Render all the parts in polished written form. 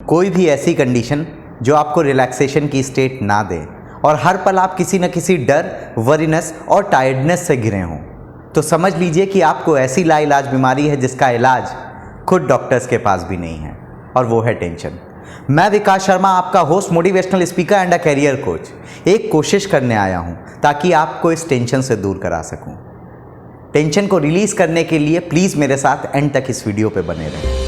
कोई भी ऐसी कंडीशन जो आपको रिलैक्सेशन की स्टेट ना दे और हर पल आप किसी न किसी डर, वरीनेस और टायर्डनेस से घिरे हों, तो समझ लीजिए कि आपको ऐसी लाइलाज बीमारी है जिसका इलाज खुद डॉक्टर्स के पास भी नहीं है, और वो है टेंशन। मैं विकास शर्मा, आपका host, motivational speaker and a career coach, एक कोशिश करने आया हूँ ताकि आपको इस टेंशन से दूर करा सकूँ। टेंशन को रिलीज़ करने के लिए प्लीज़ मेरे साथ एंड तक इस वीडियो पे बने रहें।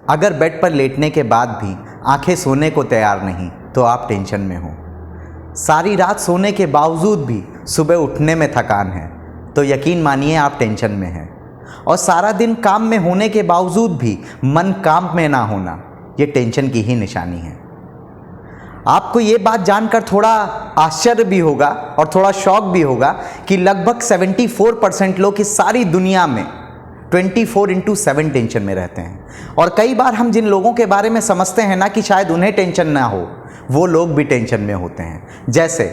अगर बेड पर लेटने के बाद भी आंखें सोने को तैयार नहीं तो आप टेंशन में हो। सारी रात सोने के बावजूद भी सुबह उठने में थकान है तो यकीन मानिए आप टेंशन में हैं। और सारा दिन काम में होने के बावजूद भी मन काम में ना होना, ये टेंशन की ही निशानी है। आपको ये बात जानकर थोड़ा आश्चर्य भी होगा और थोड़ा शौक भी होगा कि लगभग 74% लोग इस सारी दुनिया में 24/7 टेंशन में रहते हैं। और कई बार हम जिन लोगों के बारे में समझते हैं ना कि शायद उन्हें टेंशन ना हो, वो लोग भी टेंशन में होते हैं। जैसे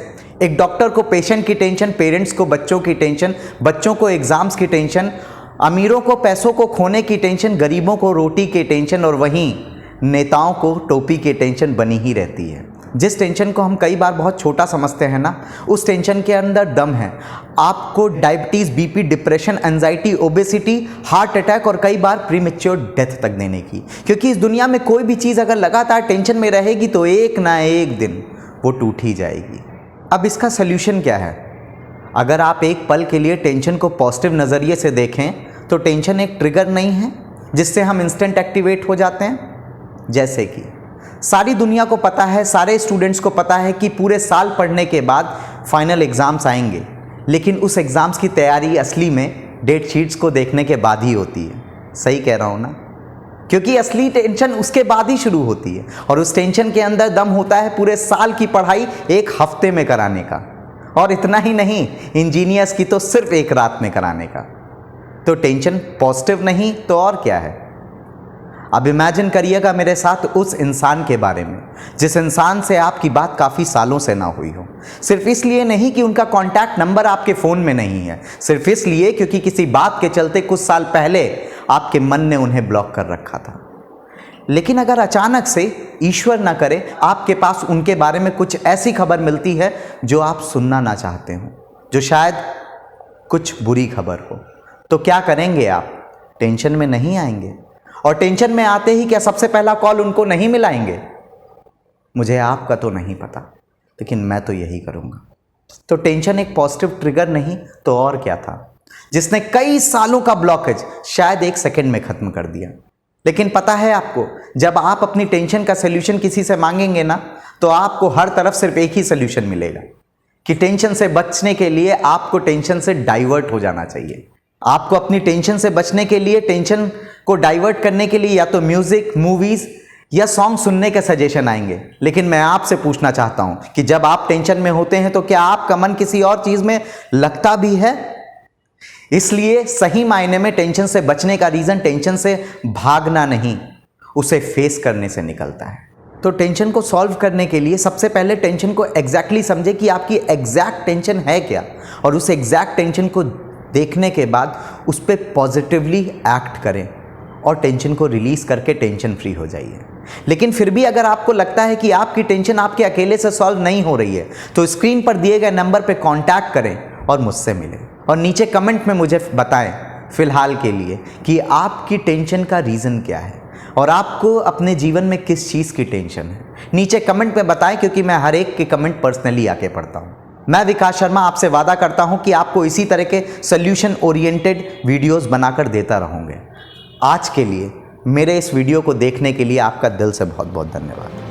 एक डॉक्टर को पेशेंट की टेंशन, पेरेंट्स को बच्चों की टेंशन, बच्चों को एग्जाम्स की टेंशन, अमीरों को पैसों को खोने की टेंशन, गरीबों को रोटी की टेंशन, और वहीं नेताओं को टोपी की टेंशन बनी ही रहती है। जिस टेंशन को हम कई बार बहुत छोटा समझते हैं ना, उस टेंशन के अंदर दम है। आपको diabetes, BP, depression, anxiety, obesity, heart attack और कई बार प्रीमेच्योर डेथ तक देने की। क्योंकि इस दुनिया में कोई भी चीज़ अगर लगातार टेंशन में रहेगी तो एक ना एक दिन वो टूट ही जाएगी। अब इसका सल्यूशन क्या है? अगर आप एक पल के लिए टेंशन को पॉजिटिव नज़रिए से देखें तो टेंशन एक ट्रिगर नहीं है जिससे हम इंस्टेंट एक्टिवेट हो जाते हैं। जैसे कि सारी दुनिया को पता है, सारे स्टूडेंट्स को पता है कि पूरे साल पढ़ने के बाद फाइनल एग्ज़ाम्स आएंगे, लेकिन उस एग्ज़ाम्स की तैयारी असली में डेट शीट्स को देखने के बाद ही होती है। सही कह रहा हूँ ना? क्योंकि असली टेंशन उसके बाद ही शुरू होती है, और उस टेंशन के अंदर दम होता है पूरे साल की पढ़ाई एक हफ्ते में कराने का। और इतना ही नहीं, इंजीनियर्स की तो सिर्फ एक रात में कराने का। तो टेंशन पॉजिटिव नहीं तो और क्या है? अब इमेजिन करिएगा मेरे साथ उस इंसान के बारे में जिस इंसान से आपकी बात काफ़ी सालों से ना हुई हो। सिर्फ इसलिए नहीं कि उनका कॉन्टैक्ट नंबर आपके फ़ोन में नहीं है, सिर्फ इसलिए क्योंकि किसी बात के चलते कुछ साल पहले आपके मन ने उन्हें ब्लॉक कर रखा था। लेकिन अगर अचानक से, ईश्वर ना करे, आपके पास उनके बारे में कुछ ऐसी खबर मिलती है जो आप सुनना ना चाहते हो, जो शायद कुछ बुरी खबर हो, तो क्या करेंगे आप? टेंशन में नहीं आएंगे? और टेंशन में आते ही क्या सबसे पहला कॉल उनको नहीं मिलाएंगे? मुझे आपका तो नहीं पता, लेकिन मैं तो यही करूँगा। तो टेंशन एक पॉजिटिव ट्रिगर नहीं तो और क्या था, जिसने कई सालों का ब्लॉकेज शायद एक सेकंड में ख़त्म कर दिया। लेकिन पता है आपको, जब आप अपनी टेंशन का सल्यूशन किसी से मांगेंगे ना, तो आपको हर तरफ सिर्फ एक ही सल्यूशन मिलेगा कि टेंशन से बचने के लिए आपको टेंशन से डाइवर्ट हो जाना चाहिए। आपको अपनी टेंशन से बचने के लिए, टेंशन को डाइवर्ट करने के लिए या तो म्यूजिक, मूवीज या सॉन्ग सुनने के सजेशन आएंगे। लेकिन मैं आपसे पूछना चाहता हूं कि जब आप टेंशन में होते हैं तो क्या आपका मन किसी और चीज में लगता भी है? इसलिए सही मायने में टेंशन से बचने का रीजन टेंशन से भागना नहीं, उसे फेस करने से निकलता है। तो टेंशन को सॉल्व करने के लिए सबसे पहले टेंशन को एग्जैक्टली समझे कि आपकी एग्जैक्ट टेंशन है क्या, और उस एग्जैक्ट टेंशन को देखने के बाद उस पर पॉजिटिवली एक्ट करें और टेंशन को रिलीज करके टेंशन फ्री हो जाइए। लेकिन फिर भी अगर आपको लगता है कि आपकी टेंशन आपके अकेले से सॉल्व नहीं हो रही है, तो स्क्रीन पर दिए गए नंबर पर कांटेक्ट करें और मुझसे मिलें, और नीचे कमेंट में मुझे बताएं फिलहाल के लिए कि आपकी टेंशन का रीज़न क्या है और आपको अपने जीवन में किस चीज़ की टेंशन है। नीचे कमेंट में बताएं, क्योंकि मैं हर एक के कमेंट पर्सनली आके पढ़ता हूँ। मैं विकास शर्मा आपसे वादा करता हूँ कि आपको इसी तरह के सोल्यूशन ओरिएंटेड वीडियोस बनाकर देता रहूँगा। आज के लिए मेरे इस वीडियो को देखने के लिए आपका दिल से बहुत बहुत धन्यवाद।